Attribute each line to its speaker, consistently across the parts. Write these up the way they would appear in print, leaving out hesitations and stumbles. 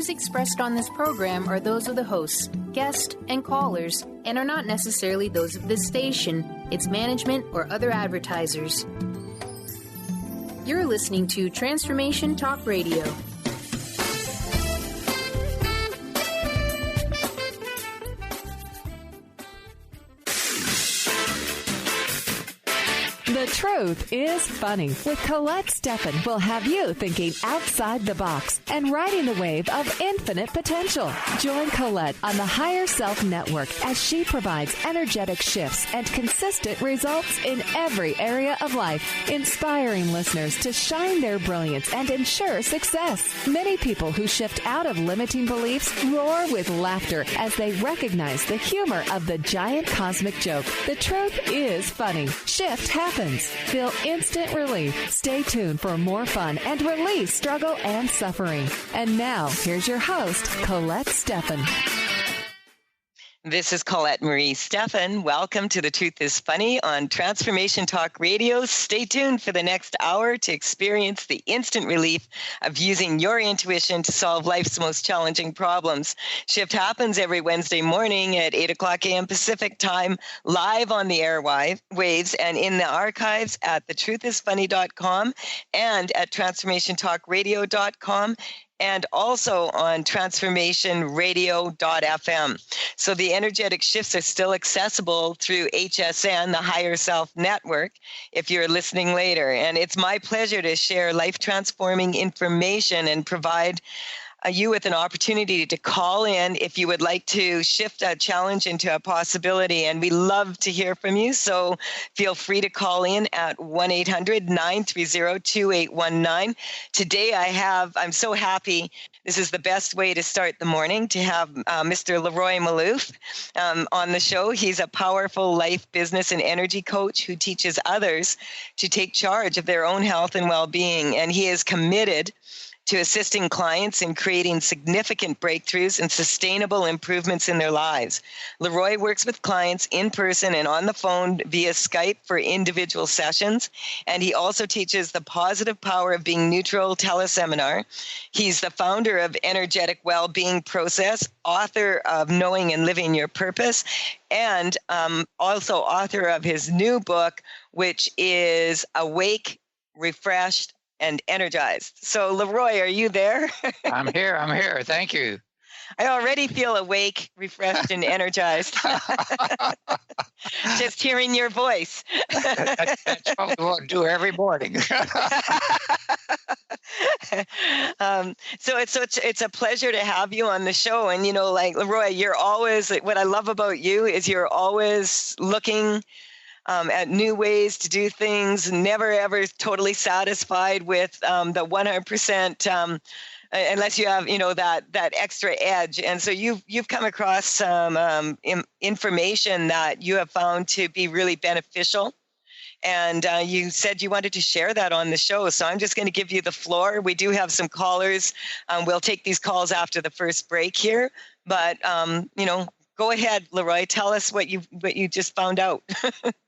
Speaker 1: views expressed on this program are those of the hosts, guests, and callers, and are not necessarily those of this station, its management, or other advertisers. You're listening to Transformation Talk Radio.
Speaker 2: The Truth is Funny with Colette Stefan will have you thinking outside the box and riding the wave of infinite potential. Join Colette on the Higher Self Network as she provides energetic shifts and consistent results in every area of life, inspiring listeners to shine their brilliance and ensure success. Many people who shift out of limiting beliefs roar with laughter as they recognize the humor of the giant cosmic joke. The truth is funny. Shift happens. Feel instant relief. Stay tuned for more fun and release struggle and suffering. And now, here's your host, Colette Stefan.
Speaker 3: This is Colette Marie Stefan. Welcome to The Truth is Funny on Transformation Talk Radio. Stay tuned for the next hour to experience the instant relief of using your intuition to solve life's most challenging problems. Shift happens every Wednesday morning at 8 o'clock a.m. Pacific time, live on the airwaves and in the archives at thetruthisfunny.com and at transformationtalkradio.com. and also on transformationradio.fm. So the energetic shifts are still accessible through HSN, the Higher Self Network, if you're listening later. And it's my pleasure to share life-transforming information and provide you with an opportunity to call in if you would like to shift a challenge into a possibility. And we love to hear from you. So feel free to call in at 1-800-930-2819. Today I'm so happy. This is the best way to start the morning to have Mr. Leroy Malouf on the show. He's a powerful life, business, and energy coach who teaches others to take charge of their own health and well-being. And he is committed to assisting clients in creating significant breakthroughs and sustainable improvements in their lives. Leroy works with clients in person and on the phone via Skype for individual sessions, and he also teaches the positive power of being neutral teleseminar. He's the founder of Energetic Wellbeing Process, author of Knowing and Living Your Purpose, and also author of his new book, which is Awake, Refreshed, and Energized. So, Leroy, are you there?
Speaker 4: I'm here. Thank you.
Speaker 3: I already feel awake, refreshed, and energized. Just hearing your voice.
Speaker 4: That's what we want to do every morning.
Speaker 3: So it's a pleasure to have you on the show. And, like Leroy, you're always, what I love about you is you're always looking at new ways to do things, never ever totally satisfied with the 100%, unless you have that extra edge. And so you've come across some information that you have found to be really beneficial. And you said you wanted to share that on the show. So I'm just going to give you the floor. We do have some callers. We'll take these calls after the first break here. But, go ahead, Leroy. Tell us what you just found out.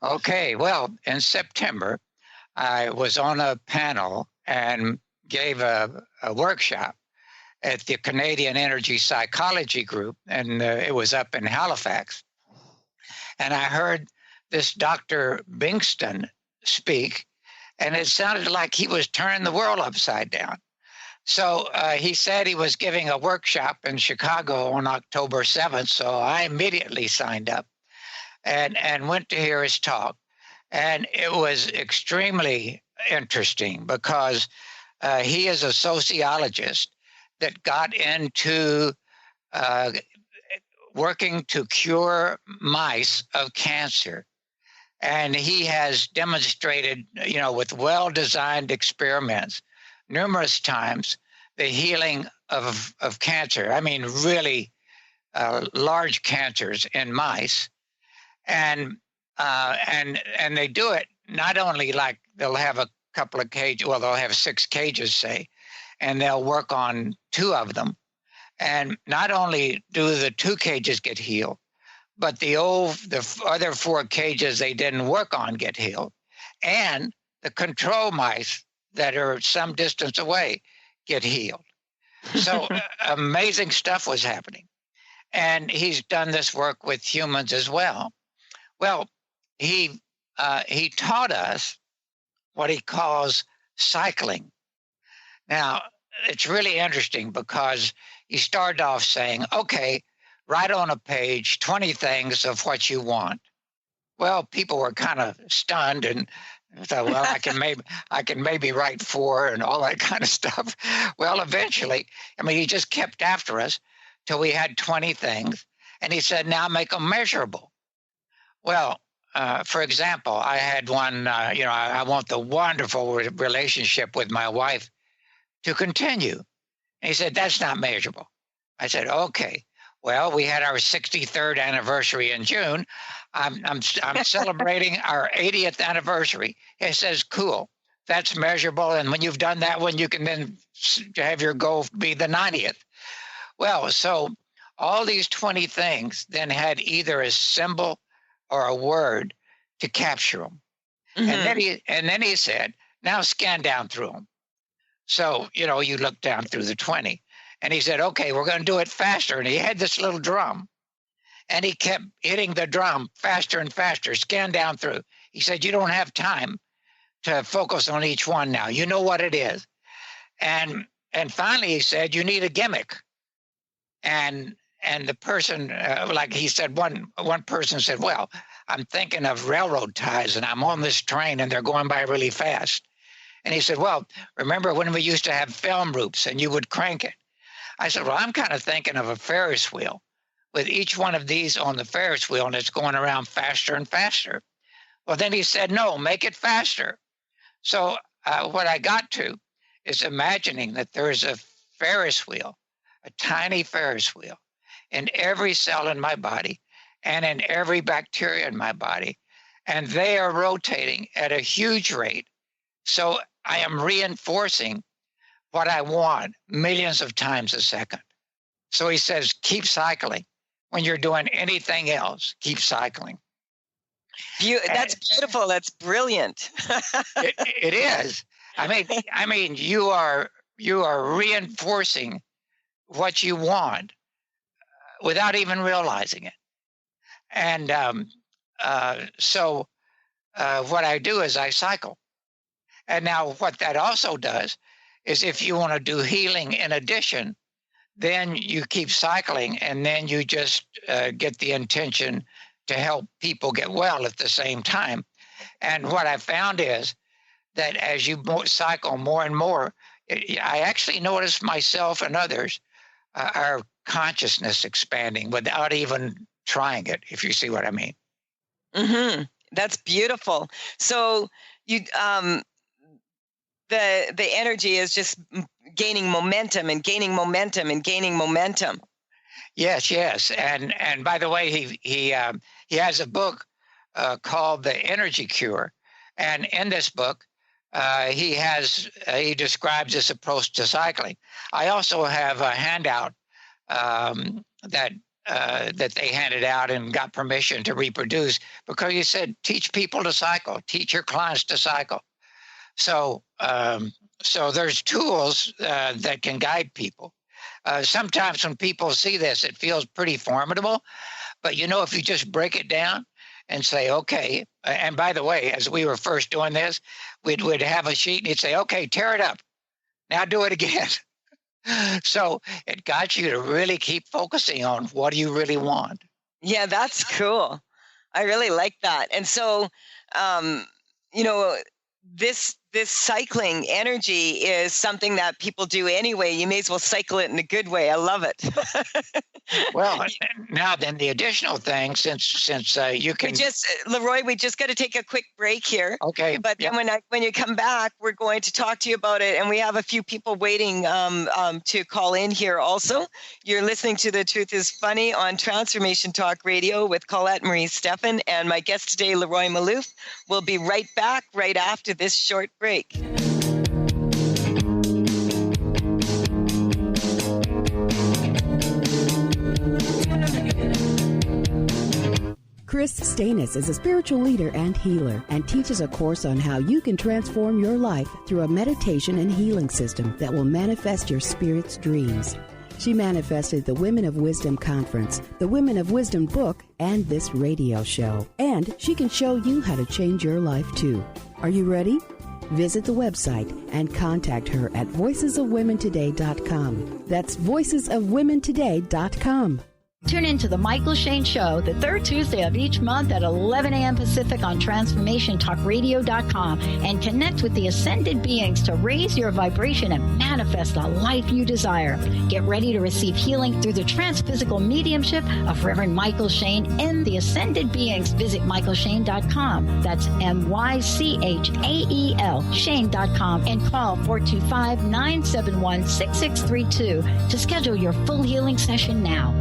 Speaker 4: Okay. Well, in September, I was on a panel and gave a workshop at the Canadian Energy Psychology Group, and it was up in Halifax. And I heard this Dr. Bingston speak, and it sounded like he was turning the world upside down. So he said he was giving a workshop in Chicago on October 7th, so I immediately signed up and went to hear his talk. And it was extremely interesting because he is a sociologist that got into working to cure mice of cancer. And he has demonstrated, with well-designed experiments, numerous times, the healing of cancer. I mean, really large cancers in mice, and they do it not only like they'll have a couple of cages. Well, they'll have 6 cages, say, and they'll work on 2 of them, and not only do the 2 cages get healed, but the other 4 cages they didn't work on get healed, and the control mice that are some distance away get healed. So amazing stuff was happening. And he's done this work with humans as well. Well, he taught us what he calls cycling. Now, it's really interesting because he started off saying, okay, write on a page 20 things of what you want. Well, people were kind of stunned and thought, well, I can maybe write 4 and all that kind of stuff. Well, eventually, I mean, he just kept after us till we had 20 things. And he said, now make them measurable. Well, for example, I had one, I want the wonderful relationship with my wife to continue. And he said, that's not measurable. I said, okay. Well, we had our 63rd anniversary in June. I'm celebrating our 80th anniversary. He says, cool, that's measurable. And when you've done that one, you can then have your goal be the 90th. Well, so all these 20 things then had either a symbol or a word to capture them. Mm-hmm. And then he said, now scan down through them. So, you look down through the 20. And he said, okay, we're going to do it faster. And he had this little drum. And he kept hitting the drum faster and faster, scan down through. He said, you don't have time to focus on each one now. You know what it is. And finally he said, you need a gimmick. And the person, like he said, one person said, well, I'm thinking of railroad ties and I'm on this train and they're going by really fast. And he said, well, remember when we used to have film roofs and you would crank it? I said, well, I'm kind of thinking of a Ferris wheel with each one of these on the Ferris wheel and it's going around faster and faster. Well, then he said, no, make it faster. So what I got to is imagining that there is a Ferris wheel, a tiny Ferris wheel in every cell in my body and in every bacteria in my body. And they are rotating at a huge rate. So I am reinforcing what I want millions of times a second. So he says, keep cycling. When you're doing anything else, keep cycling.
Speaker 3: That's beautiful. That's brilliant.
Speaker 4: It is. I mean, you are reinforcing what you want without even realizing it. And so what I do is I cycle. And now what that also does is if you want to do healing in addition, then you keep cycling and then you just get the intention to help people get well at the same time. And what I found is that as you cycle more and more, I actually notice myself and others, our consciousness expanding without even trying it, if you see what I mean.
Speaker 3: Mm-hmm. That's beautiful. So you the energy is just gaining momentum and gaining momentum and gaining momentum.
Speaker 4: Yes. And by the way, he has a book called The Energy Cure. And in this book, he describes this approach to cycling. I also have a handout that they handed out and got permission to reproduce because he said, teach people to cycle, teach your clients to cycle. So there's tools that can guide people. Sometimes when people see this, it feels pretty formidable. But, if you just break it down and say, okay, and by the way, as we were first doing this, we'd have a sheet and he'd say, okay, tear it up. Now do it again. So it got you to really keep focusing on what do you really want.
Speaker 3: Yeah, that's cool. I really like that. And so, this cycling energy is something that people do anyway. You may as well cycle it in a good way. I love it.
Speaker 4: Well, now then the additional thing, since you can...
Speaker 3: Leroy, we just got to take a quick break here.
Speaker 4: Okay.
Speaker 3: But then when you come back, we're going to talk to you about it. And we have a few people waiting to call in here also. You're listening to The Truth is Funny on Transformation Talk Radio with Colette Marie Stefan. And my guest today, Leroy Malouf. We'll be right back right after this short break.
Speaker 5: Chris Stanis is a spiritual leader and healer and teaches a course on how you can transform your life through a meditation and healing system that will manifest your spirit's dreams. She manifested the Women of Wisdom Conference, the Women of Wisdom book, and this radio show. And she can show you how to change your life too. Are you ready? Visit the website and contact her at voicesofwomentoday.com. That's voicesofwomentoday.com.
Speaker 6: Tune in to The Michael Shane Show, the third Tuesday of each month at 11 a.m. Pacific on TransformationTalkRadio.com and connect with the ascended beings to raise your vibration and manifest the life you desire. Get ready to receive healing through the transphysical mediumship of Reverend Michael Shane and the ascended beings. Visit MichaelShane.com. That's MyChael, Shane.com, and call 425-971-6632 to schedule your full healing session now.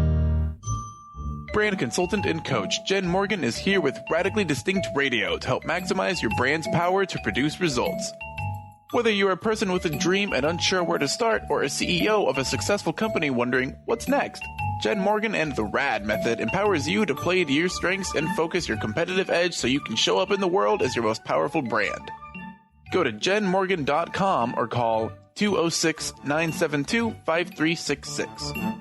Speaker 7: Brand consultant and coach Jen Morgan is here with Radically Distinct Radio to help maximize your brand's power to produce results. Whether you're a person with a dream and unsure where to start, or a CEO of a successful company wondering what's next, Jen Morgan and the RAD method empowers you to play to your strengths and focus your competitive edge so you can show up in the world as your most powerful brand. Go to jenmorgan.com or call 206-972-5366.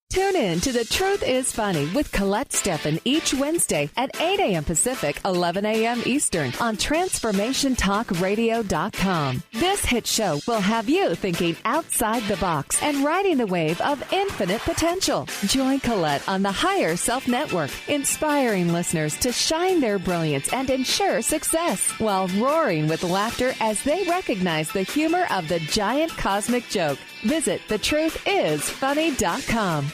Speaker 2: Tune in to The Truth is Funny with Colette Stefan each Wednesday at 8 a.m. Pacific, 11 a.m. Eastern on TransformationTalkRadio.com. This hit show will have you thinking outside the box and riding the wave of infinite potential. Join Colette on the Higher Self Network, inspiring listeners to shine their brilliance and ensure success while roaring with laughter as they recognize the humor of the giant cosmic joke. Visit thetruthisfunny.com.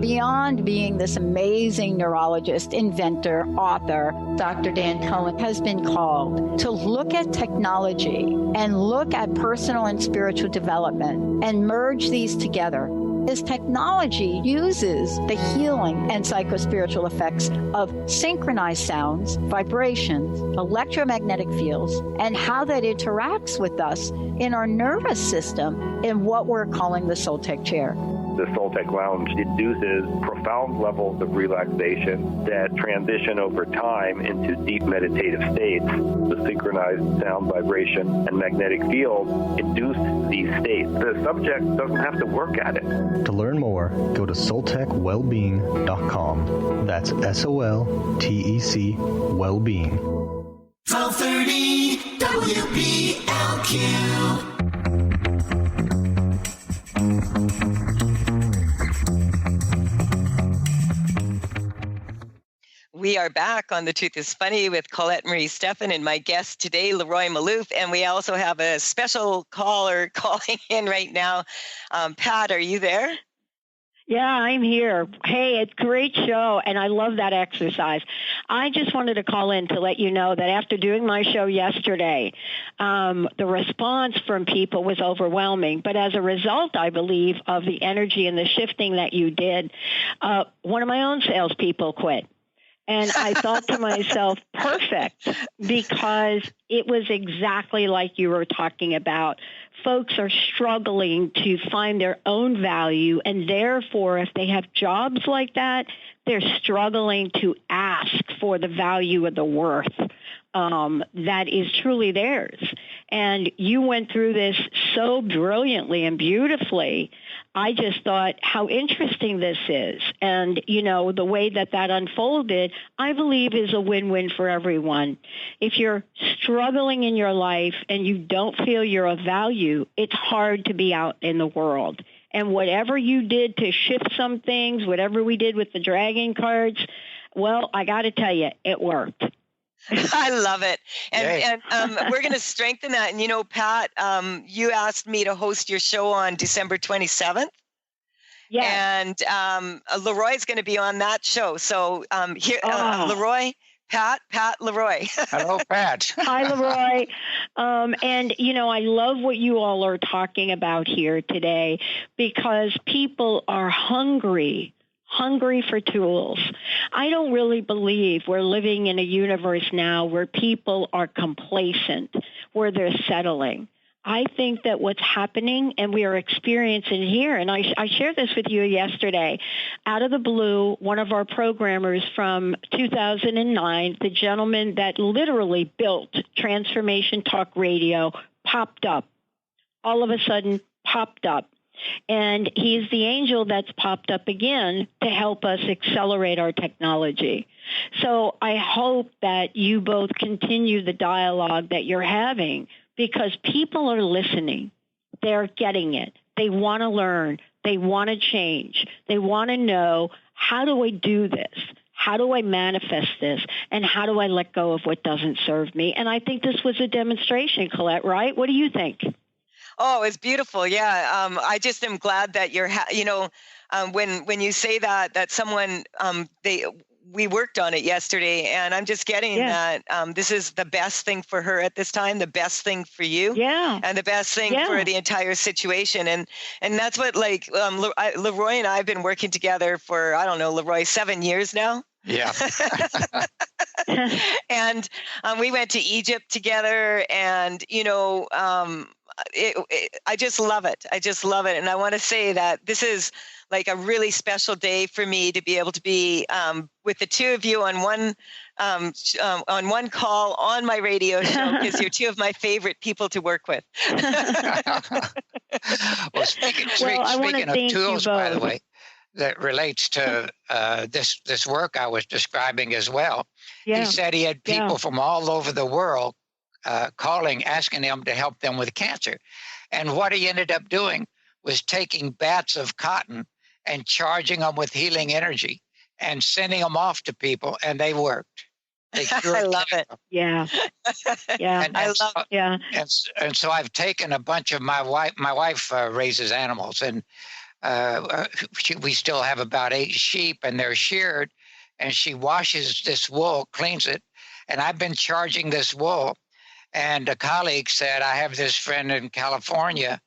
Speaker 6: Beyond being this amazing neurologist, inventor, author, Dr. Dan Cohen has been called to look at technology and look at personal and spiritual development and merge these together. His technology uses the healing and psychospiritual effects of synchronized sounds, vibrations, electromagnetic fields, and how that interacts with us in our nervous system in what we're calling the Soltec chair.
Speaker 8: The Soltec Lounge induces profound levels of relaxation that transition over time into deep meditative states. The synchronized sound, vibration, and magnetic field induce these states. The subject doesn't have to work at it.
Speaker 9: To learn more, go to SoltecWellbeing.com. That's SOLTEC Wellbeing.
Speaker 10: 1230 WBLQ.
Speaker 3: We are back on The Truth is Funny with Colette Marie Stefan and my guest today, Leroy Maloof. And we also have a special caller calling in right now. Pat, are you there?
Speaker 11: Yeah, I'm here. Hey, it's a great show, and I love that exercise. I just wanted to call in to let you know that after doing my show yesterday, the response from people was overwhelming. But as a result, I believe, of the energy and the shifting that you did, one of my own salespeople quit. And I thought to myself, perfect, because it was exactly like you were talking about. Folks are struggling to find their own value, and therefore, if they have jobs like that, they're struggling to ask for the value of the worth that is truly theirs. And you went through this so brilliantly and beautifully. I just thought how interesting this is. And, you know, the way that unfolded, I believe is a win-win for everyone. If you're struggling in your life and you don't feel you're of value, it's hard to be out in the world. And whatever you did to shift some things, whatever we did with the dragon cards, well, I got to tell you, it worked.
Speaker 3: I love it. And we're going to strengthen that. And, you know, Pat, you asked me to host your show on December 27th. Yeah. And Leroy's going to be on that show. So here, Leroy, Pat, Leroy.
Speaker 4: Hello, Pat.
Speaker 11: Hi, Leroy. And, you know, I love what you all are talking about here today because people are hungry hungry for tools. I don't really believe we're living in a universe now where people are complacent, where they're settling. I think that what's happening, and we are experiencing here, and I shared this with you yesterday, out of the blue, one of our programmers from 2009, the gentleman that literally built Transformation Talk Radio, popped up. All of a sudden, popped up. And he's the angel that's popped up again to help us accelerate our technology. So I hope that you both continue the dialogue that you're having, because people are listening. They're getting it. They want to learn. They want to change. They want to know, how do I do this? How do I manifest this? And how do I let go of what doesn't serve me? And I think this was a demonstration, Colette, right? What do you think?
Speaker 3: Oh, it's beautiful. Yeah. I just am glad that you're, when you say that someone, we worked on it yesterday, and I'm just getting that this is the best thing for her at this time, the best thing for you, and the best thing for the entire situation. And that's what, like, Leroy and I have been working together for, I don't know, Leroy, 7 years now.
Speaker 4: Yeah.
Speaker 3: And we went to Egypt together, and, I just love it. I just love it. And I want to say that this is like a really special day for me to be able to be with the two of you on one call on my radio show, because you're two of my favorite people to work with.
Speaker 4: Well, speaking of tools, by the way, that relates to this work I was describing as well. Yeah. He said he had people from all over the world calling, asking him to help them with cancer. And what he ended up doing was taking bats of cotton and charging them with healing energy and sending them off to people, and they worked.
Speaker 3: I love it.
Speaker 11: Yeah. Yeah.
Speaker 3: I love it. Yeah.
Speaker 4: And so I've taken a bunch of my wife raises animals, and we still have about 8 sheep, and they're sheared, and she washes this wool, cleans it, and I've been charging this wool. And a colleague said, I have this friend in California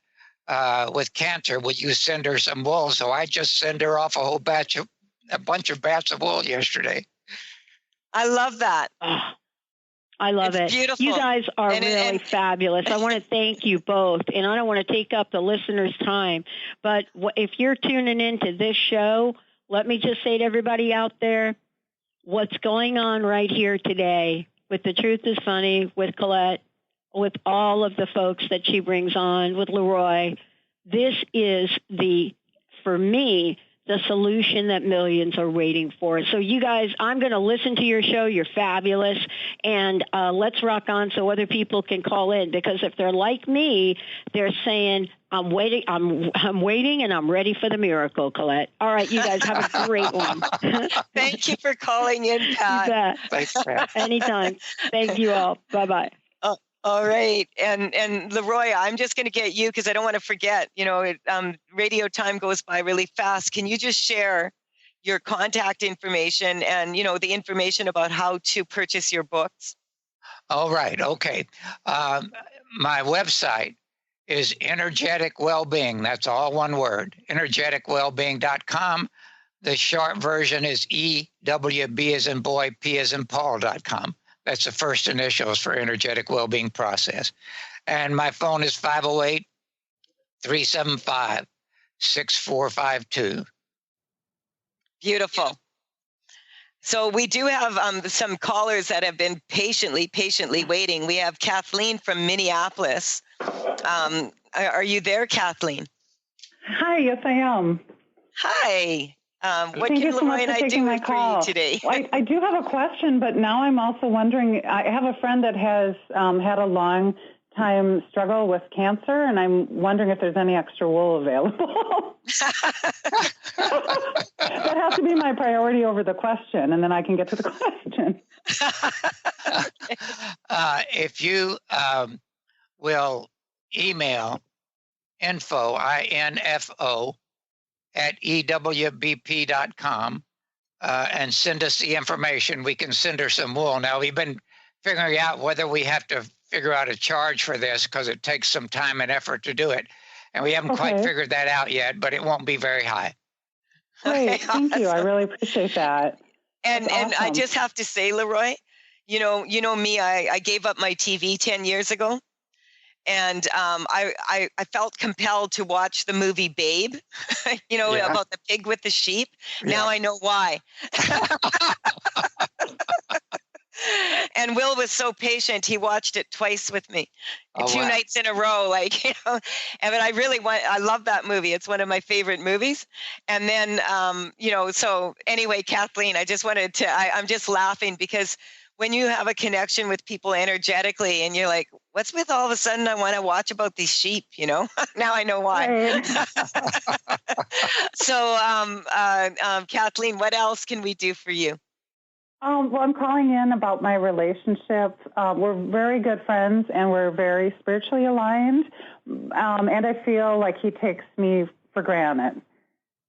Speaker 4: with cancer. Would you send her some wool? So I just sent her off a bunch of bats of wool yesterday.
Speaker 3: I love that.
Speaker 11: Oh, I love it.
Speaker 3: Beautiful.
Speaker 11: You guys are really fabulous. I want to thank you both. And I don't want to take up the listeners' time, but if you're tuning into this show, let me just say to everybody out there, what's going on right here today with The Truth is Funny, with Colette, with all of the folks that she brings on, with Leroy, this is for me, the solution that millions are waiting for. So you guys, I'm going to listen to your show. You're fabulous. And let's rock on so other people can call in, because if they're like me, they're saying, I'm waiting and I'm ready for the miracle, Colette. All right, you guys have a great one.
Speaker 3: Thank you for calling in, Pat.
Speaker 11: You bet.
Speaker 4: Thanks, Pat.
Speaker 11: Anytime. Thank you all. Bye-bye.
Speaker 3: All right. And Leroy, I'm just going to get you, because I don't want to forget, radio time goes by really fast. Can you just share your contact information and, the information about how to purchase your books?
Speaker 4: All right. Okay. My website is Energetic Wellbeing. That's all one word, energeticwellbeing.com. The short version is EWB as in boy, P as in Paul.com. That's the first initials for Energetic Wellbeing Process. And my phone is 508-375-6452.
Speaker 3: Beautiful. So we do have some callers that have been patiently waiting. We have Kathleen from Minneapolis. Are you there, Kathleen?
Speaker 12: Hi, yes, I am.
Speaker 3: Hi. What can Leroy and I do for you today?
Speaker 12: I do have a question, but now I'm also wondering, I have a friend that has had a long time struggle with cancer, and I'm wondering if there's any extra wool available. That has to be my priority over the question, and then I can get to the question.
Speaker 4: If you will email info, INFO, at EWBP.com and send us the information, we can send her some wool. Now, we've been figuring out whether we have to figure out a charge for this, because it takes some time and effort to do it. And we haven't quite figured that out yet, but it won't be very high.
Speaker 12: Great, thank you. I really appreciate that.
Speaker 3: And
Speaker 12: That's
Speaker 3: and I
Speaker 12: awesome.
Speaker 3: just have to say, Leroy, you know me. I gave up my TV 10 years ago, and I felt compelled to watch the movie Babe.
Speaker 4: Yeah.
Speaker 3: About the pig with the sheep.
Speaker 4: Yeah.
Speaker 3: Now I know why. And Will was so patient. He watched it twice with me,
Speaker 4: Oh,
Speaker 3: 2
Speaker 4: wow.
Speaker 3: nights in a row. And but I love that movie. It's one of my favorite movies. And then, so anyway, Kathleen, I just wanted to, I'm just laughing because when you have a connection with people energetically and you're like, what's with all of a sudden I want to watch about these sheep, now I know why.
Speaker 12: Right.
Speaker 3: So, Kathleen, what else can we do for you?
Speaker 12: Well, I'm calling in about my relationship. We're very good friends, and we're very spiritually aligned. And I feel like he takes me for granted.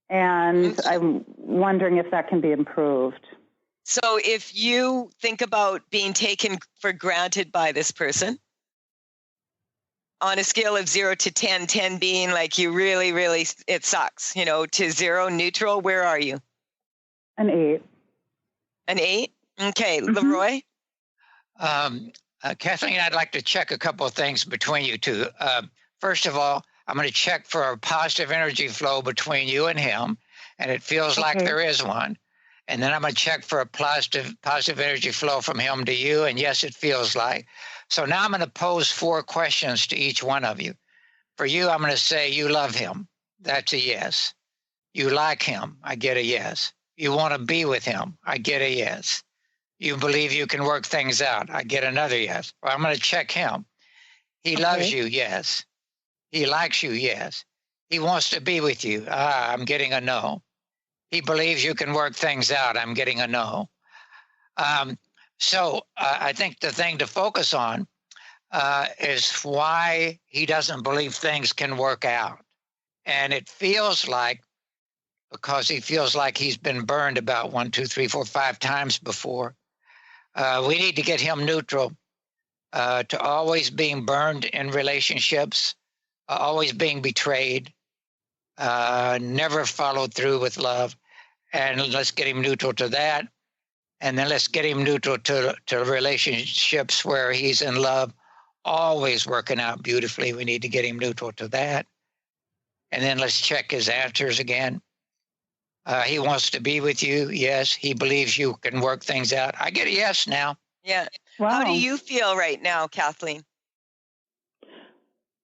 Speaker 12: And I'm wondering if that can be improved.
Speaker 3: So if you think about being taken for granted by this person, on a scale of 0 to 10, 10 being like you really, really, it sucks, to 0, neutral, where are you?
Speaker 12: An 8.
Speaker 3: An 8? Okay. Leroy?
Speaker 4: Kathleen, I'd like to check a couple of things between you two. First of all, I'm going to check for a positive energy flow between you and him, and it feels like there is one. And then I'm going to check for a positive energy flow from him to you, and yes, it feels like. So now I'm going to pose 4 questions to each one of you. For you, I'm going to say you love him. That's a yes. You like him. I get a yes. You want to be with him. I get a yes. You believe you can work things out. I get another yes. Well, I'm going to check him. He loves you. Yes. He likes you. Yes. He wants to be with you. I'm getting a no. He believes you can work things out. I'm getting a no. So I think the thing to focus on is why he doesn't believe things can work out. And it feels like, because he feels like he's been burned about 1, 2, 3, 4, 5 times before. We need to get him neutral to always being burned in relationships, always being betrayed, never followed through with love. And let's get him neutral to that. And then let's get him neutral to relationships where he's in love, always working out beautifully. We need to get him neutral to that. And then let's check his answers again. He wants to be with you. Yes. He believes you can work things out. I get a yes now.
Speaker 3: Yeah.
Speaker 12: Wow.
Speaker 3: How do you feel right now, Kathleen?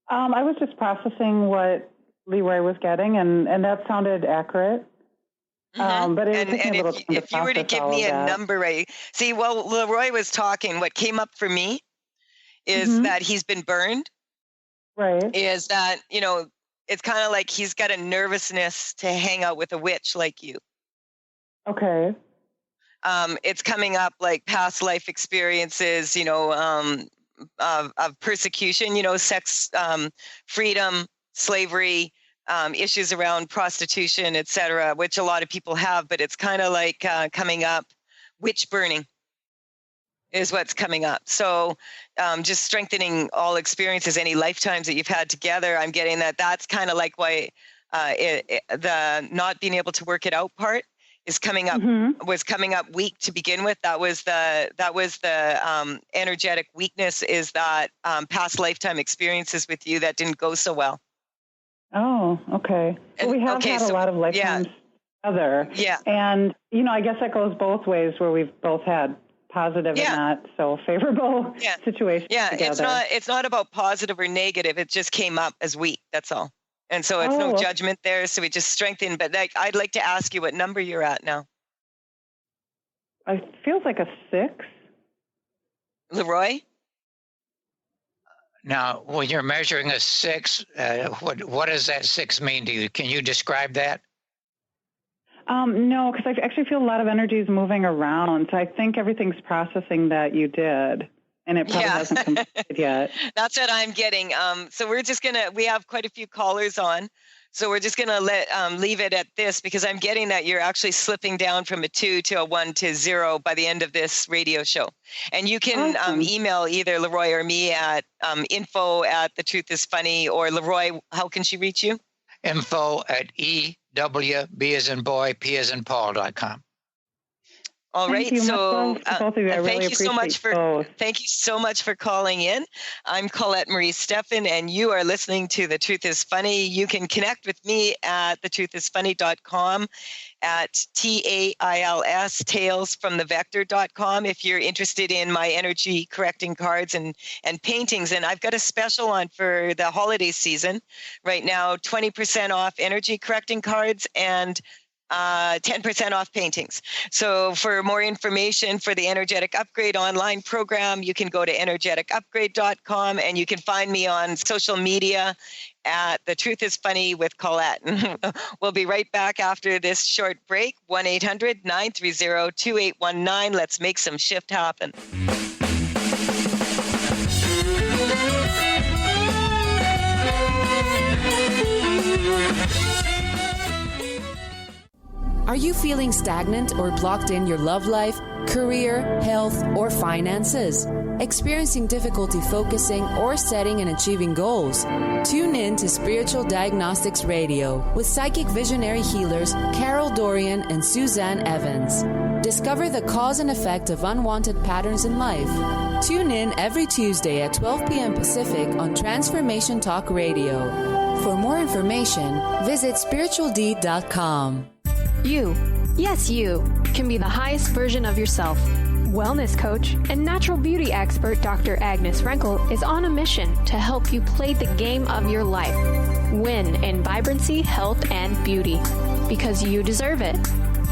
Speaker 12: I was just processing what Leroy was getting, and that sounded accurate. But it took me a little time
Speaker 3: if you were to give me a number, right? See, well, Leroy was talking. What came up for me is that he's been burned.
Speaker 12: Right.
Speaker 3: Is that, it's kind of like he's got a nervousness to hang out with a witch like you.
Speaker 12: Okay.
Speaker 3: It's coming up like past life experiences, of persecution, sex, freedom, slavery, issues around prostitution, etc., which a lot of people have, but it's kind of like coming up, witch burning is what's coming up. So just strengthening all experiences, any lifetimes that you've had together. I'm getting that's kind of like why the not being able to work it out part is coming up, was coming up weak to begin with. That was the energetic weakness, is that past lifetime experiences with you that didn't go so well.
Speaker 12: Oh, okay. Well, we have had a lot of lifetimes together.
Speaker 3: Yeah.
Speaker 12: And, I guess that goes both ways, where we've both had positive and not so favorable situations together.
Speaker 3: It's not about positive or negative. It just came up as weak. That's all. And so it's no judgment there. So we just strengthen. But I'd like to ask you what number you're at now.
Speaker 12: It feels like a 6.
Speaker 3: Leroy?
Speaker 4: Now, when you're measuring a 6, what does that 6 mean to you? Can you describe that?
Speaker 12: No, because I actually feel a lot of energy is moving around. So I think everything's processing that you did, and it probably hasn't completed yet.
Speaker 3: That's what I'm getting. So we have quite a few callers on. So we're just going to leave it at this, because I'm getting that you're actually slipping down from a 2 to a 1 to 0 by the end of this radio show. And you can email either Leroy or me at info@thetruthisfunny, or Leroy, how can she reach you?
Speaker 4: info@e W, B as in boy, P as in Paul.com.
Speaker 3: All right.
Speaker 12: Thank you
Speaker 3: So
Speaker 12: both of you. I really
Speaker 3: thank you so much for
Speaker 12: both.
Speaker 3: thank you so much for calling in. I'm Colette Marie Stefan, and you are listening to The Truth is Funny. You can connect with me at thetruthisfunny.com, at TAILS, tailsfromthevector.com, if you're interested in my energy correcting cards and paintings. And I've got a special on for the holiday season right now, 20% off energy correcting cards and 10% off paintings. So for more information for the Energetic Upgrade online program, you can go to energeticupgrade.com, and you can find me on social media at The Truth is Funny with Colette. We'll be right back after this short break. 1-800-930-2819. Let's make some shift happen.
Speaker 2: Are you feeling stagnant or blocked in your love life, career, health, or finances? Experiencing difficulty focusing or setting and achieving goals? Tune in to Spiritual Diagnostics Radio with psychic visionary healers Carol Dorian and Suzanne Evans. Discover the cause and effect of unwanted patterns in life. Tune in every Tuesday at 12 p.m. Pacific on Transformation Talk Radio. For more information, visit spiritualdeed.com.
Speaker 13: You, yes you, can be the highest version of yourself. Wellness coach and natural beauty expert Dr. Agnes Frenkel is on a mission to help you play the game of your life. Win in vibrancy, health, and beauty. Because you deserve it.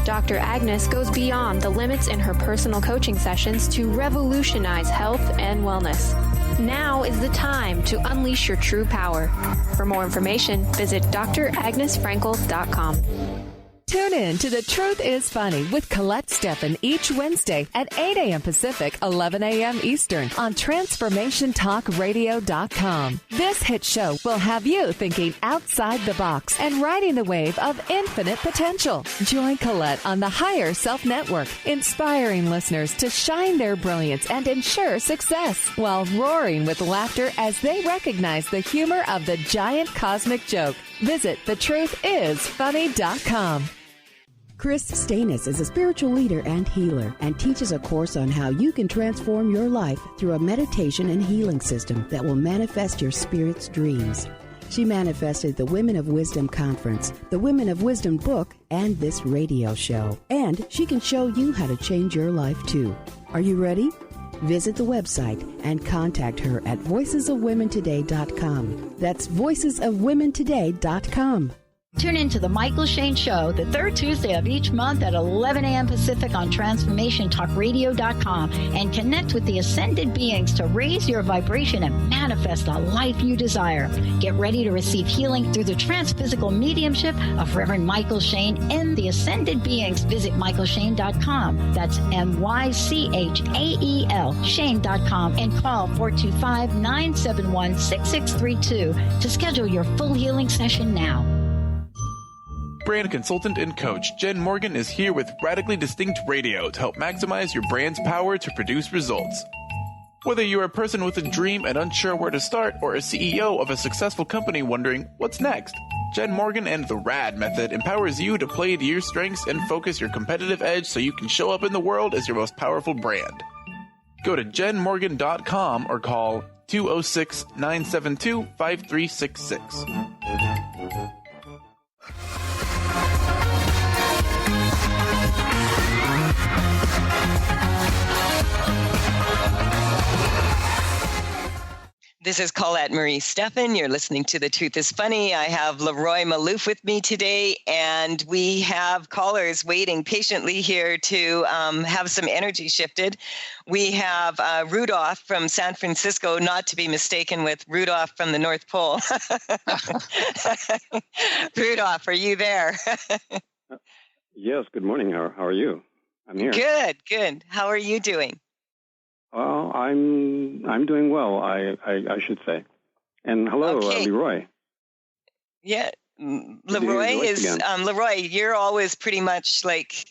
Speaker 13: Dr. Agnes goes beyond the limits in her personal coaching sessions to revolutionize health and wellness. Now is the time to unleash your true power. For more information, visit dragnesfrankel.com.
Speaker 2: Tune in to The Truth is Funny with Colette Stefan each Wednesday at 8 a.m. Pacific, 11 a.m. Eastern on TransformationTalkRadio.com. This hit show will have you thinking outside the box and riding the wave of infinite potential. Join Colette on the Higher Self Network, inspiring listeners to shine their brilliance and ensure success while roaring with laughter as they recognize the humor of the giant cosmic joke. Visit thetruthisfunny.com.
Speaker 5: Chris Stanis is a spiritual leader and healer and teaches a course on how you can transform your life through a meditation and healing system that will manifest your spirit's dreams. She manifested the Women of Wisdom Conference, the Women of Wisdom book, and this radio show. And she can show you how to change your life too. Are you ready? Visit the website and contact her at voicesofwomentoday.com. That's voicesofwomentoday.com.
Speaker 6: Tune in to The Michael Shane Show, the third Tuesday of each month at 11 a.m. Pacific on TransformationTalkRadio.com, and connect with the ascended beings to raise your vibration and manifest the life you desire. Get ready to receive healing through the transphysical mediumship of Reverend Michael Shane and the ascended beings. Visit MichaelShane.com. That's MyChael, Shane.com, and call 425-971-6632 to schedule your full healing session now.
Speaker 7: Brand consultant and coach Jen Morgan is here with Radically Distinct Radio to help maximize your brand's power to produce results. Whether you're a person with a dream and unsure where to start, or a CEO of a successful company wondering what's next, Jen Morgan and the RAD method empowers you to play to your strengths and focus your competitive edge so you can show up in the world as your most powerful brand. Go to jenmorgan.com or call 206-972-5366.
Speaker 3: This is Colette Marie Stefan. You're listening to The Truth is Funny. I have Leroy Malouf with me today, and we have callers waiting patiently here to have some energy shifted. We have Rudolph from San Francisco, not to be mistaken with Rudolph from the North Pole. Rudolph, are you there?
Speaker 14: Yes, good morning. How are you? I'm here.
Speaker 3: Good. How are you doing?
Speaker 14: Well, I'm doing well, I should say. And hello,
Speaker 3: okay.
Speaker 14: Leroy.
Speaker 3: Yeah, Leroy is Leroy. You're always pretty much like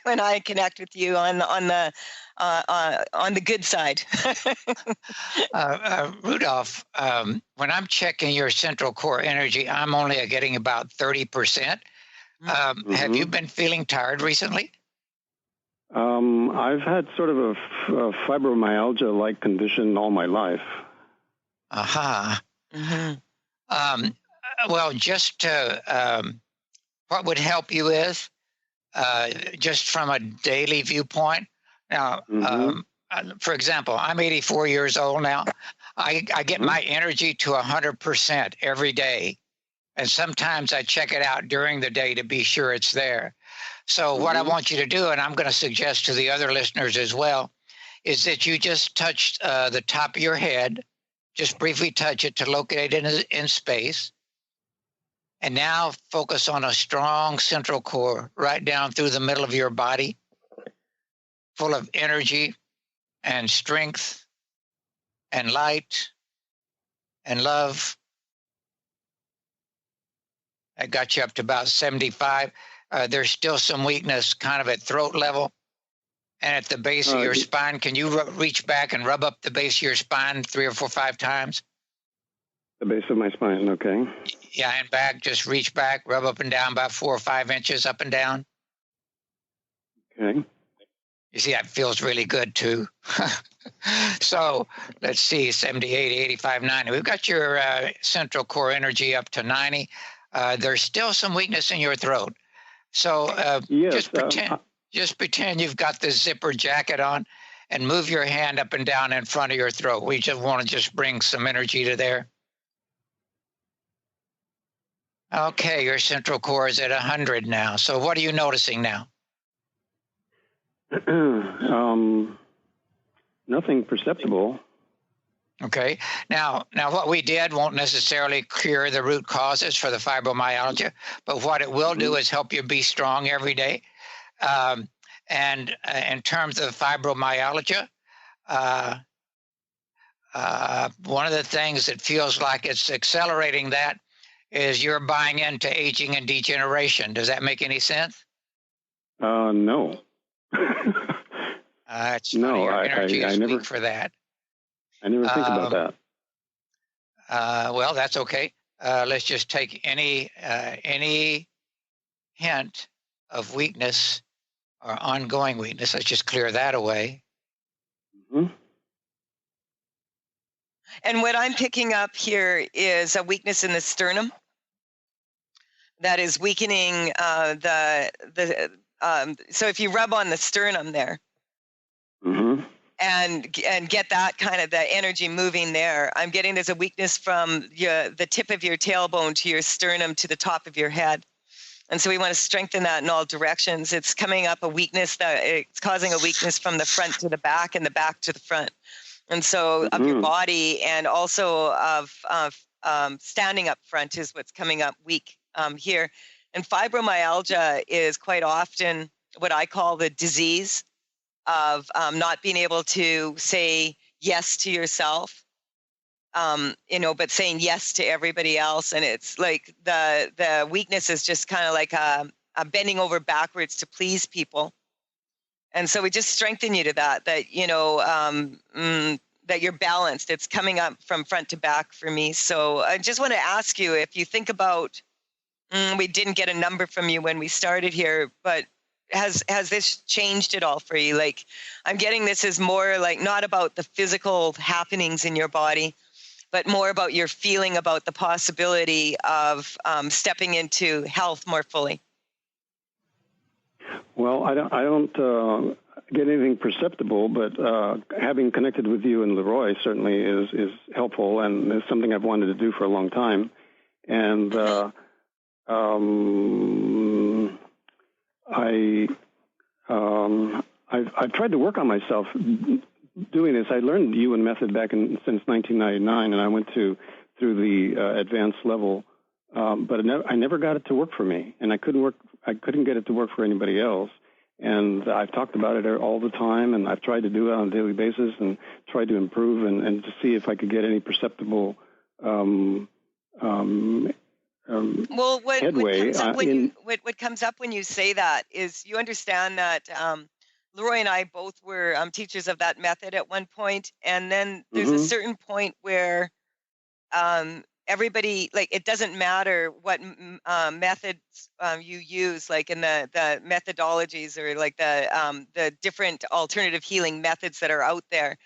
Speaker 3: when I connect with you on the good side.
Speaker 4: Rudolph, when I'm checking your central core energy, I'm only getting about 30%. Have you been feeling tired recently?
Speaker 14: I've had sort of a fibromyalgia-like condition all my life.
Speaker 4: Aha. Well, just what would help you is just from a daily viewpoint. Now, for example, I'm 84 years old now. I get my energy to 100% every day. And sometimes I check it out during the day to be sure it's there. So what I want you to do, and I'm going to suggest to the other listeners as well, is that you just touch the top of your head, just briefly touch it to locate it in space. And now focus on a strong central core right down through the middle of your body, full of energy and strength and light and love. That got you up to about 75. There's still some weakness kind of at throat level and at the base of your spine. Can you reach back and rub up the base of your spine 3 or 4 or 5 times?
Speaker 14: The base of my spine, okay.
Speaker 4: Yeah, and back, just reach back, rub up and down about 4 or 5 inches up and down.
Speaker 14: Okay.
Speaker 4: You see, that feels really good too. So let's see, 78, 85, 90. We've got your central core energy up to 90. There's still some weakness in your throat. So
Speaker 14: yes,
Speaker 4: just pretend you've got this zipper jacket on and move your hand up and down in front of your throat. We just want to just bring some energy to there. Okay, your central core is at 100 now. So what are you noticing now?
Speaker 14: Nothing perceptible.
Speaker 4: Okay. Now what we did won't necessarily cure the root causes for the fibromyalgia, but what it will do is help you be strong every day. And in terms of fibromyalgia, one of the things that feels like it's accelerating that is you're buying into aging and degeneration. Does that make any sense?
Speaker 14: No.
Speaker 4: It's funny, your energy is weak for that.
Speaker 14: I never think about that.
Speaker 4: Well, that's okay. Let's just take any hint of weakness or ongoing weakness. Let's just clear that away.
Speaker 3: And what I'm picking up here is a weakness in the sternum that is weakening so if you rub on the sternum there and get that kind of the energy moving there, I'm getting there's a weakness from the tip of your tailbone to your sternum to the top of your head. And so we want to strengthen that in all directions. It's coming up a weakness it's causing a weakness from the front to the back and the back to the front. And so of your body and also of standing up front is what's coming up weak here. And fibromyalgia is quite often what I call the disease of not being able to say yes to yourself, but saying yes to everybody else. And it's like the weakness is just kind of like a bending over backwards to please people. And so we just strengthen you to that that you're balanced. It's coming up from front to back for me. So I just want to ask you if you think about, we didn't get a number from you when we started here, but has this changed at all for you? Like, I'm getting this is more like not about the physical happenings in your body, but more about your feeling about the possibility of stepping into health more fully.
Speaker 14: Well, I don't get anything perceptible, but having connected with you and Leroy certainly is helpful, and it's something I've wanted to do for a long time. And I've tried to work on myself doing this. I learned the UN method since 1999, and I went through the advanced level, but I never got it to work for me, and I couldn't get it to work for anybody else. And I've talked about it all the time, and I've tried to do it on a daily basis and tried to improve and to see if I could get any perceptible headway.
Speaker 3: What comes up when you say that is you understand that Leroy and I both were teachers of that method at one point, and then there's a certain point where everybody, like, it doesn't matter what methods you use, like in the methodologies or like the different alternative healing methods that are out there.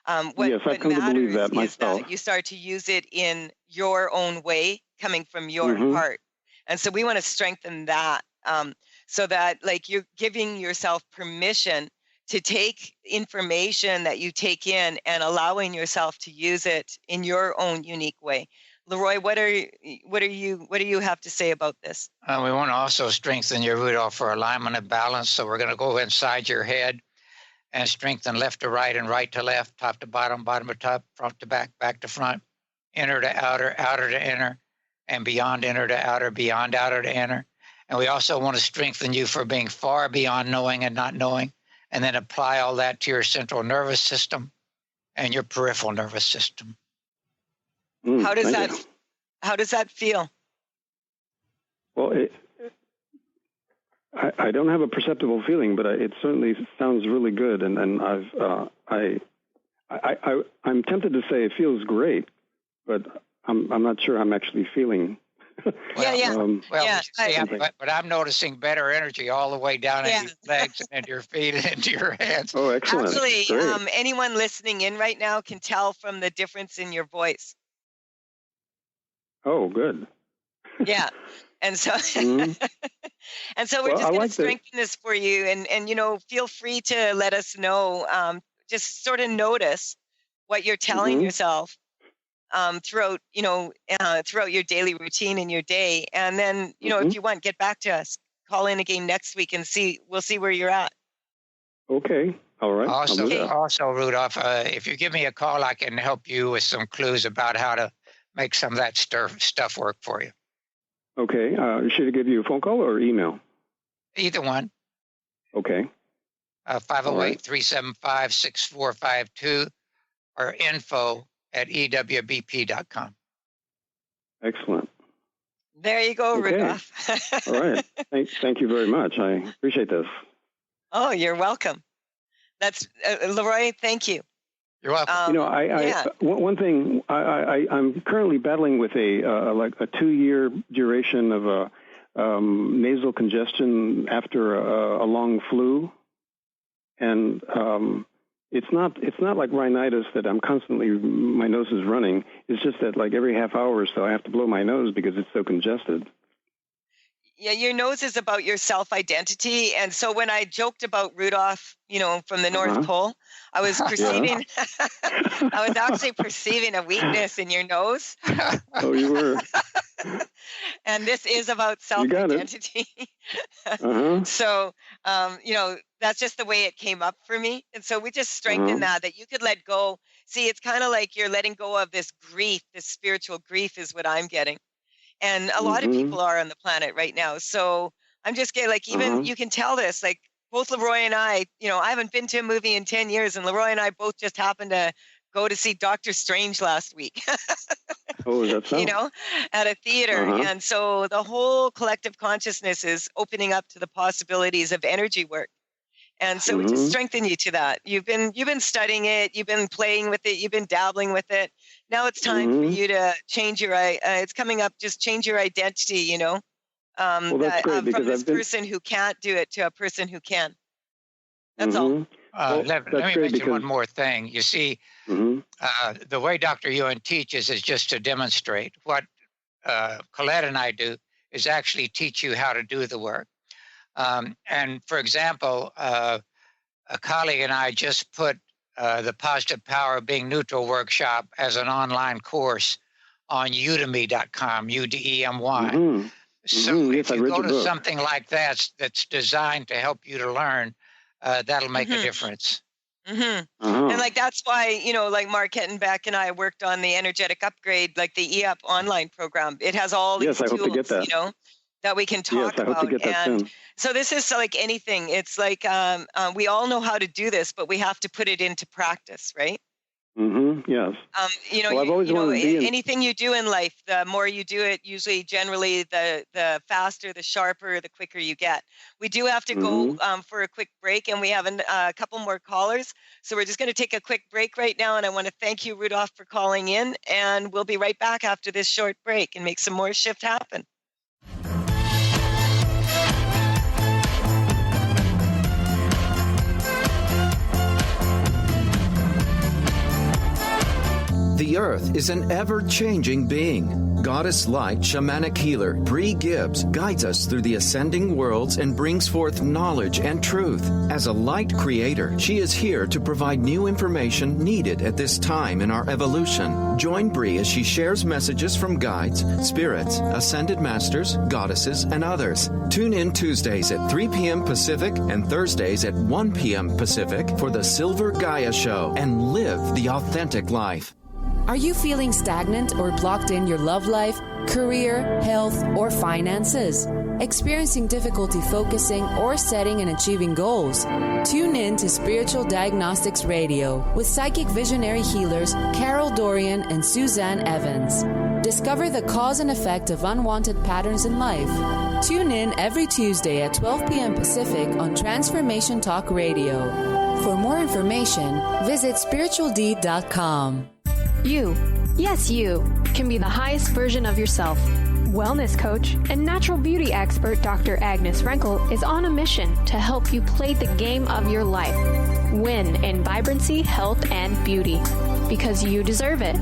Speaker 14: Yes, I've come to believe that myself.
Speaker 3: That you start to use it in your own way, coming from your heart. And so we want to strengthen that, so that, like, you're giving yourself permission to take information that you take in and allowing yourself to use it in your own unique way. Leroy, what do you have to say about this?
Speaker 4: We want to also strengthen your Rudolph for alignment and balance. So we're going to go inside your head and strengthen left to right and right to left, top to bottom, bottom to top, front to back, back to front, inner to outer, outer to inner, and beyond inner to outer, beyond outer to inner. And we also want to strengthen you for being far beyond knowing and not knowing, and then apply all that to your central nervous system and your peripheral nervous system.
Speaker 3: How does that feel?
Speaker 14: Well, I don't have a perceptible feeling, but it certainly sounds really good, and I'm tempted to say it feels great, but I'm not sure I'm actually feeling.
Speaker 4: But I'm noticing better energy all the way down into your legs and into your feet and into your hands.
Speaker 14: Oh, excellent!
Speaker 3: Actually, anyone listening in right now can tell from the difference in your voice.
Speaker 14: Oh, good.
Speaker 3: Yeah. And so, and so we're just going to strengthen this for you, and feel free to let us know. Just sort of notice what you're telling yourself throughout your daily routine in your day, and then if you want, get back to us. Call in again next week and we'll see where you're at.
Speaker 14: Okay. All right.
Speaker 4: Also, Rudolph, if you give me a call, I can help you with some clues about how to make some of that stuff work for you.
Speaker 14: Okay. Should I give you a phone call or email?
Speaker 4: Either one.
Speaker 14: Okay.
Speaker 4: 508-375-6452 or info@ewbp.com.
Speaker 14: Excellent.
Speaker 3: There you go,
Speaker 14: okay.
Speaker 3: Rudolph.
Speaker 14: All right. Thank you very much. I appreciate this.
Speaker 3: Oh, you're welcome. That's Leroy. Thank you.
Speaker 4: You're welcome.
Speaker 14: One thing, I'm currently battling with a 2-year duration of nasal congestion after a long flu, and it's not like rhinitis that I'm constantly, my nose is running. It's just that like every half hour or so I have to blow my nose because it's so congested.
Speaker 3: Yeah, your nose is about your self-identity. And so when I joked about Rudolph, from the North Pole, I was perceiving, I was actually perceiving a weakness in your nose.
Speaker 14: Oh, you were.
Speaker 3: And this is about self-identity. So, that's just the way it came up for me. And so we just strengthen that you could let go. See, it's kind of like you're letting go of this grief, this spiritual grief is what I'm getting. And a lot of people are on the planet right now. So I'm just getting even you can tell this, like both Leroy and I haven't been to a movie in 10 years, and Leroy and I both just happened to go to see Doctor Strange last week.
Speaker 14: Oh, that's so?
Speaker 3: At a theater. And so the whole collective consciousness is opening up to the possibilities of energy work. And so we just strengthen you to that. You've been studying it, you've been playing with it, you've been dabbling with it. Now it's time for you to change your. It's coming up. Just change your identity.
Speaker 14: Well, that's great,
Speaker 3: from this person who can't do it to a person who can. That's all.
Speaker 4: Let me mention one more thing. You see, the way Dr. Ewan teaches is just to demonstrate. What Colette and I do is actually teach you how to do the work. And for example, a colleague and I just put the Positive Power of Being Neutral workshop as an online course on udemy.com, UDEMY. So if you go to something like that that's designed to help you to learn, that'll make a difference.
Speaker 3: And that's why, like Mark Hettenbeck and I worked on the energetic upgrade, like the EUP online program. It has all these tools,
Speaker 14: I hope to get that.
Speaker 3: That we can talk
Speaker 14: about.
Speaker 3: Hope to
Speaker 14: get that soon.
Speaker 3: So this is like anything. It's like we all know how to do this, but we have to put it into practice, right?
Speaker 14: Mm-hmm. Yes.
Speaker 3: Well,
Speaker 14: I've always wanted to be
Speaker 3: anything you do in life, the more you do it, usually, generally, the faster, the sharper, the quicker you get. We do have to go for a quick break, and we have a couple more callers. So we're just going to take a quick break right now, and I want to thank you, Rudolph, for calling in, and we'll be right back after this short break and make some more shift happen.
Speaker 15: The Earth is an ever-changing being. Goddess Light Shamanic Healer Bree Gibbs guides us through the ascending worlds and brings forth knowledge and truth. As a light creator, she is here to provide new information needed at this time in our evolution. Join Bree as she shares messages from guides, spirits, ascended masters, goddesses, and others. Tune in Tuesdays at 3 p.m. Pacific and Thursdays at 1 p.m. Pacific for the Silver Gaia Show and live the authentic life.
Speaker 2: Are you feeling stagnant or blocked in your love life, career, health, or finances? Experiencing difficulty focusing or setting and achieving goals? Tune in to Spiritual Diagnostics Radio with psychic visionary healers Carol Dorian and Suzanne Evans. Discover the cause and effect of unwanted patterns in life. Tune in every Tuesday at 12 p.m. Pacific on Transformation Talk Radio. For more information, visit spiritualdeed.com.
Speaker 13: You, yes you, can be the highest version of yourself. Wellness coach and natural beauty expert Dr. Agnes Renkel is on a mission to help you play the game of your life. Win in vibrancy, health, and beauty. Because you deserve it.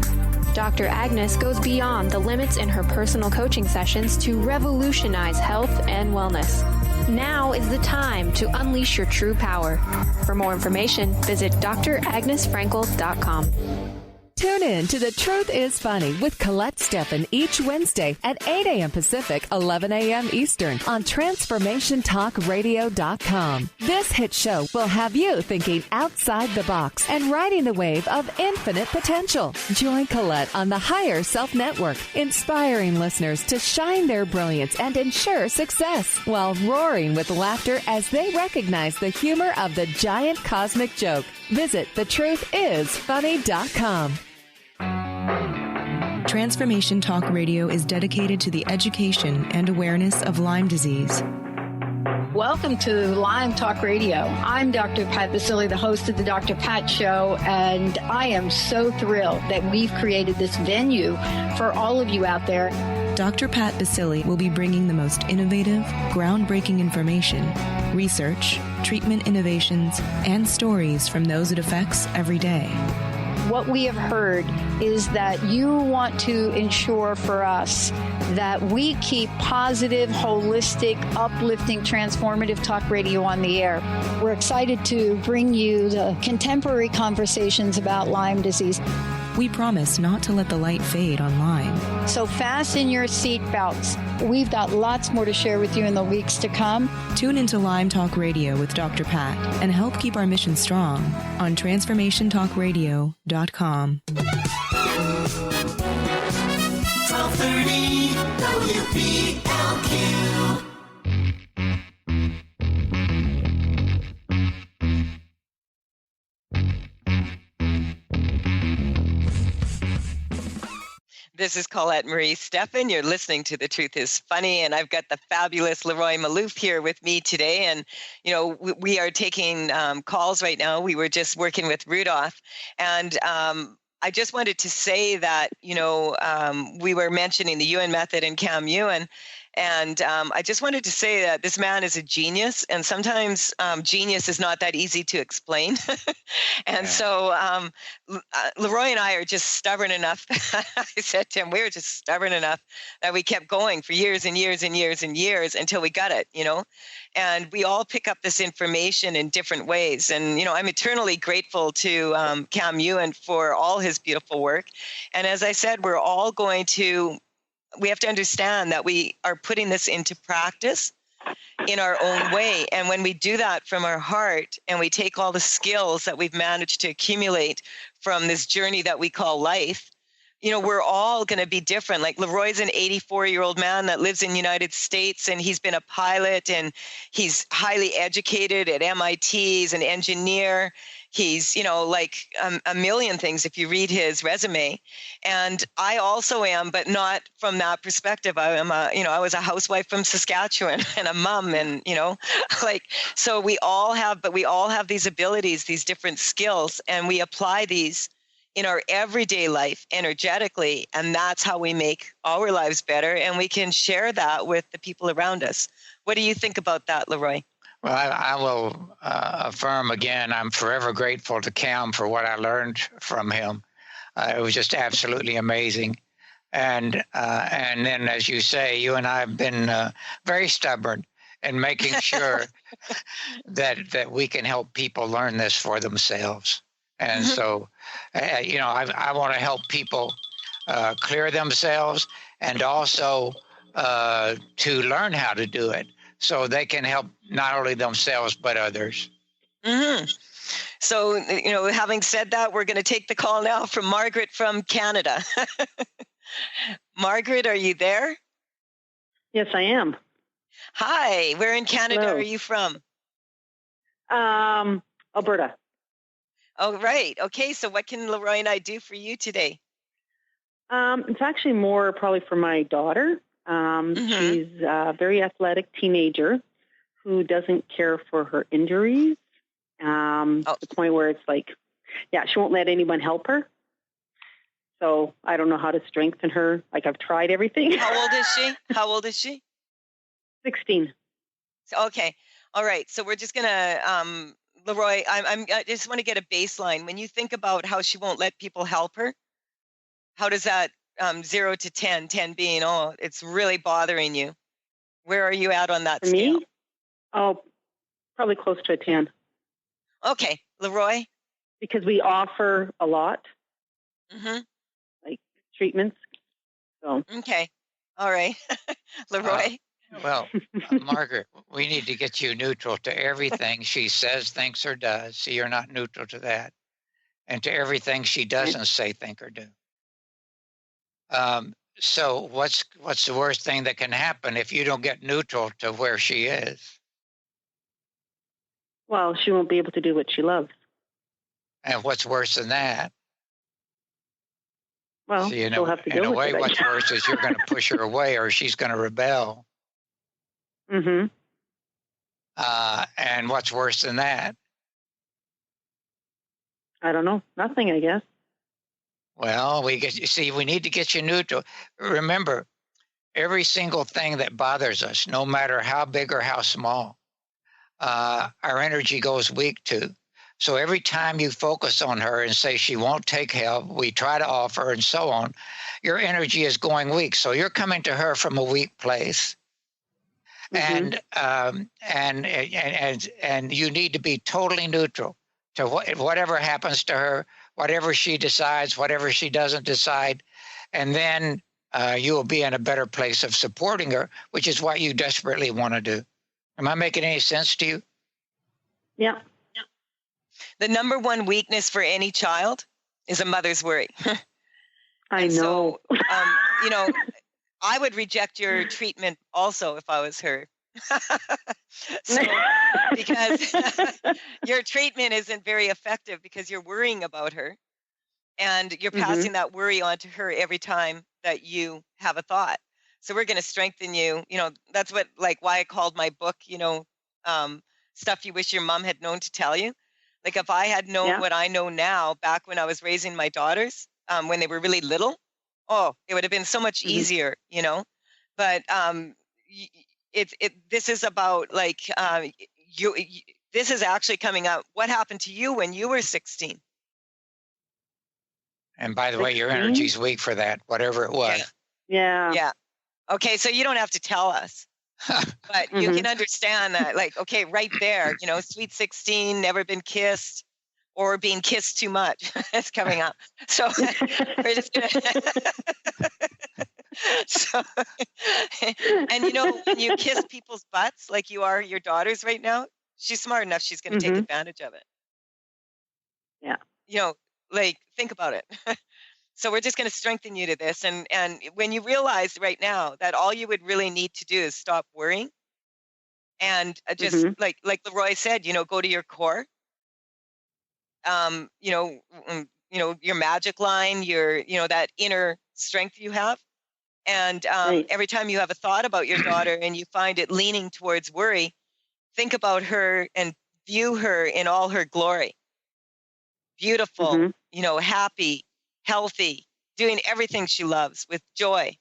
Speaker 13: Dr. Agnes goes beyond the limits in her personal coaching sessions to revolutionize health and wellness. Now is the time to unleash your true power. For more information, visit dragnesfrankel.com.
Speaker 2: Tune in to The Truth is Funny with Colette Stefan each Wednesday at 8 a.m. Pacific, 11 a.m. Eastern on TransformationTalkRadio.com. This hit show will have you thinking outside the box and riding the wave of infinite potential. Join Colette on the Higher Self Network, inspiring listeners to shine their brilliance and ensure success while roaring with laughter as they recognize the humor of the giant cosmic joke. Visit thetruthisfunny.com.
Speaker 16: Transformation Talk Radio is dedicated to the education and awareness of Lyme disease.
Speaker 6: Welcome to Lyme Talk Radio. I'm Dr. Pat Basile, the host of the Dr. Pat Show, and I am so thrilled that we've created this venue for all of you out there.
Speaker 16: Dr. Pat Basile will be bringing the most innovative, groundbreaking information, research, treatment innovations, and stories from those it affects every day.
Speaker 6: What we have heard is that you want to ensure for us that we keep positive, holistic, uplifting, transformative talk radio on the air. We're excited to bring you the contemporary conversations about Lyme disease.
Speaker 16: We promise not to let the light fade on Lyme.
Speaker 6: So fasten your seatbelts. We've got lots more to share with you in the weeks to come.
Speaker 16: Tune into Lyme Talk Radio with Dr. Pat and help keep our mission strong on TransformationTalkRadio.com.
Speaker 10: 1230 WPLQ.
Speaker 3: This is Colette Marie Stefan. You're listening to The Truth is Funny, and I've got the fabulous Leroy Malouf here with me today. And, you know, we are taking calls right now. We were just working with Rudolph. And I just wanted to say that, you know, we were mentioning the Ewan method and Cam Ewan. And I just wanted to say that this man is a genius, and sometimes genius is not that easy to explain. And so Leroy and I are just stubborn enough. I said to him, we were just stubborn enough that we kept going for years and years and years and years until we got it, you know. And we all pick up this information in different ways. And, you know, I'm eternally grateful to Cam Ewan for all his beautiful work. And as I said, we're all going to we have to understand that we are putting this into practice in our own way. And when we do that from our heart and we take all the skills that we've managed to accumulate from this journey that we call life, we're all going to be different. Like Leroy's an 84-year-old man that lives in the United States, and he's been a pilot, and he's highly educated at MIT. He's an engineer. He's, like a million things if you read his resume. And I also am, but not from that perspective. I am I was a housewife from Saskatchewan and a mom, and, so we all have these abilities, these different skills, and we apply these in our everyday life energetically, and that's how we make our lives better, and we can share that with the people around us. What do you think about that, Leroy?
Speaker 4: Well, I will affirm again, I'm forever grateful to Cam for what I learned from him. It was just absolutely amazing. And then, as you say, you and I have been very stubborn in making sure that we can help people learn this for themselves. And so, I want to help people clear themselves, and also to learn how to do it so they can help not only themselves but others.
Speaker 3: Mm-hmm. So, having said that, we're going to take the call now from Margaret from Canada. Margaret, are you there?
Speaker 17: Yes, I am.
Speaker 3: Hi, where in Canada
Speaker 17: Hello.
Speaker 3: are you from?
Speaker 17: Alberta.
Speaker 3: Oh, right. Okay, so what can Leroy and I do for you today?
Speaker 17: It's actually more probably for my daughter. She's a very athletic teenager who doesn't care for her injuries to the point where it's like, she won't let anyone help her. So I don't know how to strengthen her. Like, I've tried everything.
Speaker 3: How old is she?
Speaker 17: 16.
Speaker 3: Okay. All right. So we're just going to, Leroy, I just want to get a baseline. When you think about how she won't let people help her, how does that 0 to 10, 10 being, it's really bothering you? Where are you at on that
Speaker 17: For
Speaker 3: scale?
Speaker 17: me? Oh, probably close to a 10.
Speaker 3: Okay. Leroy?
Speaker 17: Because we offer a lot, like treatments. So.
Speaker 3: Okay. All right. Leroy?
Speaker 4: Well, Margaret, we need to get you neutral to everything she says, thinks, or does. So you're not neutral to that. And to everything she doesn't say, think, or do. So what's the worst thing that can happen if you don't get neutral to where she is?
Speaker 17: Well, she won't be able to do what she loves.
Speaker 4: And what's worse than that?
Speaker 17: Well,
Speaker 4: so,
Speaker 17: she'll have to deal
Speaker 4: in a
Speaker 17: with
Speaker 4: way,
Speaker 17: it.
Speaker 4: what's worse is you're going to push her away, or she's going to rebel.
Speaker 17: Mm-hmm.
Speaker 4: And what's worse than that?
Speaker 17: I don't know. Nothing, I guess.
Speaker 4: Well, we need to get you neutral. Remember, every single thing that bothers us, no matter how big or how small, our energy goes weak to. So every time you focus on her and say she won't take help, we try to offer and so on, your energy is going weak. So you're coming to her from a weak place. And you need to be totally neutral to whatever happens to her, whatever she decides, whatever she doesn't decide, and then you will be in a better place of supporting her, which is what you desperately want to do. Am I making any sense to you?
Speaker 17: Yeah.
Speaker 3: The number one weakness for any child is a mother's worry.
Speaker 17: I know.
Speaker 3: So, I would reject your treatment also if I was her. Because your treatment isn't very effective because you're worrying about her, and you're passing that worry on to her every time that you have a thought. So we're going to strengthen you. That's why I called my book, Stuff You Wish Your Mom Had Known to Tell You. Like, if I had known what I know now back when I was raising my daughters, when they were really little, it would have been so much easier, But this is about this is actually coming out. What happened to you when you were 16?
Speaker 4: And by the way, your energy's weak for that, whatever it was.
Speaker 17: Yeah.
Speaker 3: Yeah. Okay, so you don't have to tell us. But you can understand that, right there, sweet 16, never been kissed, or being kissed too much. It's coming up. So we're just going to... And when you kiss people's butts like you are your daughters right now, she's smart enough, she's going to take advantage of it.
Speaker 17: Yeah.
Speaker 3: Think about it. So we're just going to strengthen you to this. And when you realize right now that all you would really need to do is stop worrying and just like Leroy said, go to your core, your magic line, your, that inner strength you have. And every time you have a thought about your daughter and you find it leaning towards worry, think about her and view her in all her glory. Beautiful, happy, healthy, doing everything she loves with joy,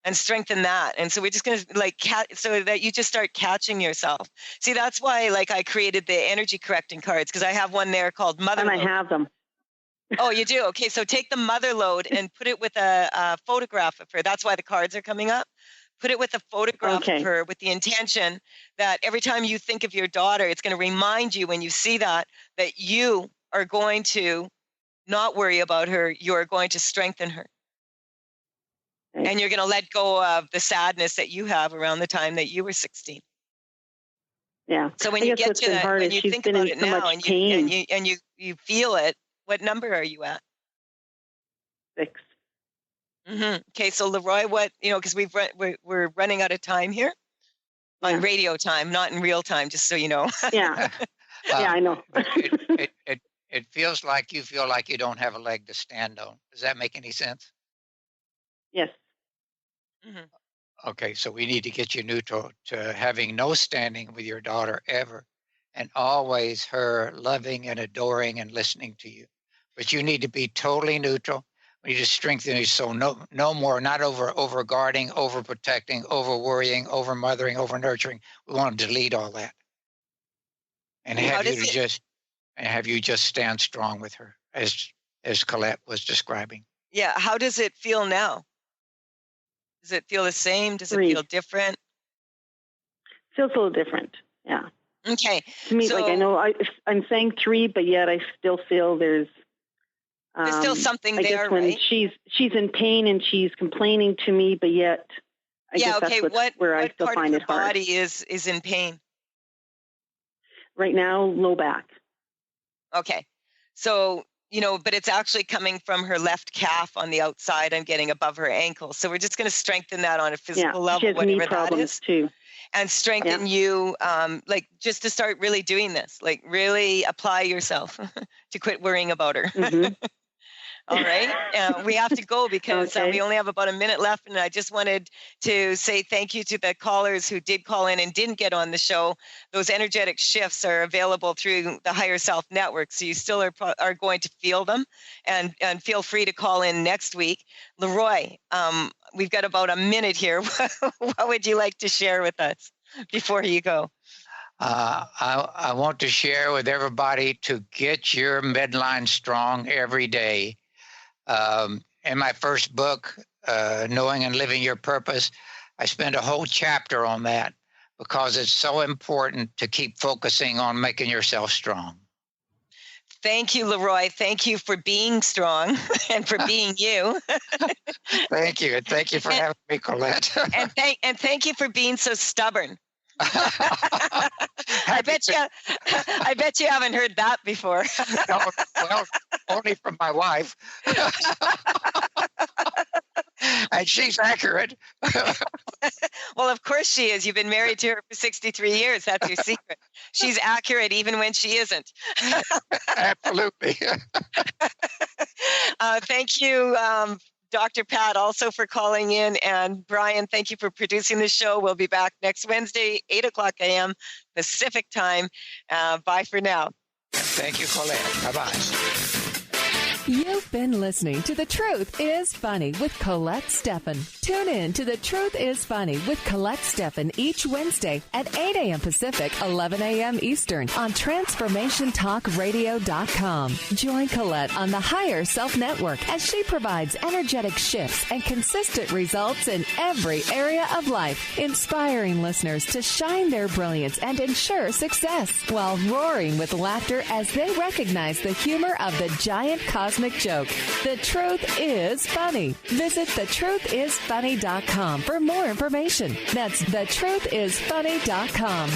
Speaker 3: and strengthen that. And so we're just going to so that you just start catching yourself. See, that's why I created the energy correcting cards, because I have one there called Mother Load.
Speaker 17: And I have them.
Speaker 3: Oh, you do? Okay. So take the Mother Load and put it with a photograph of her. That's why the cards are coming up. Put it with a photograph of her with the intention that every time you think of your daughter, it's going to remind you when you see that you are going to not worry about her. You're going to strengthen her. And you're going to let go of the sadness that you have around the time that you were 16.
Speaker 17: Yeah.
Speaker 3: So when you get to that, when you think about it now and you feel it, what number are you at?
Speaker 17: 6.
Speaker 3: Okay. So Leroy, because we're running out of time here on radio time, not in real time, just so you know.
Speaker 17: Yeah. Yeah, I know.
Speaker 4: It feels like you feel like you don't have a leg to stand on. Does that make any sense?
Speaker 17: Yes.
Speaker 4: Okay, so we need to get you neutral to having no standing with your daughter ever, and always her loving and adoring and listening to you. But you need to be totally neutral. We need to strengthen you, so no more, not over guarding, over protecting, over worrying, over mothering, over nurturing. We want to delete all that, and have you just stand strong with her, as Colette was describing.
Speaker 3: Yeah. How does it feel now? Does it feel the same? Does it feel different?
Speaker 17: Feels a little different. Yeah.
Speaker 3: Okay.
Speaker 17: To me, I know I'm saying 3, but yet I still feel there's
Speaker 3: still something
Speaker 17: I
Speaker 3: there,
Speaker 17: guess when
Speaker 3: right?
Speaker 17: She's in pain and she's complaining to me, but yet I guess that's where I still find it hard. What part of her body is in pain? Right now, low back.
Speaker 3: Okay. So, but it's actually coming from her left calf on the outside. I'm getting above her ankle. So we're just going to strengthen that on a physical level,
Speaker 17: she has
Speaker 3: whatever
Speaker 17: knee problems too.
Speaker 3: And strengthen you, just to start really doing this, really apply yourself to quit worrying about her. All right. We have to go because we only have about a minute left. And I just wanted to say thank you to the callers who did call in and didn't get on the show. Those energetic shifts are available through the Higher Self Network. So you still are going to feel them, and feel free to call in next week. Leroy, we've got about a minute here. What would you like to share with us before you go?
Speaker 4: I want to share with everybody to get your midline strong every day. In my first book, Knowing and Living Your Purpose, I spent a whole chapter on that because it's so important to keep focusing on making yourself strong.
Speaker 3: Thank you, Leroy. Thank you for being strong and for being you.
Speaker 4: Thank you. Thank you for having me, Colette.
Speaker 3: and thank you for being so stubborn. I bet you haven't heard that before.
Speaker 4: No, well, only from my wife. And she's accurate.
Speaker 3: Well, of course she is. You've been married to her for 63 years. That's your secret. She's accurate even when she isn't.
Speaker 4: Absolutely.
Speaker 3: Thank you, Dr. Pat, also for calling in. And Brian, thank you for producing the show. We'll be back next Wednesday, 8 o'clock a.m. Pacific time. Bye for now.
Speaker 4: Thank you, Colette. Bye-bye.
Speaker 2: You've been listening to The Truth is Funny with Colette Stefan. Tune in to The Truth is Funny with Colette Stefan each Wednesday at 8 a.m. Pacific, 11 a.m. Eastern on TransformationTalkRadio.com. Join Colette on the Higher Self Network as she provides energetic shifts and consistent results in every area of life, inspiring listeners to shine their brilliance and ensure success while roaring with laughter as they recognize the humor of the giant cosmic joke. The Truth is Funny. Visit thetruthisfunny.com for more information. That's thetruthisfunny.com.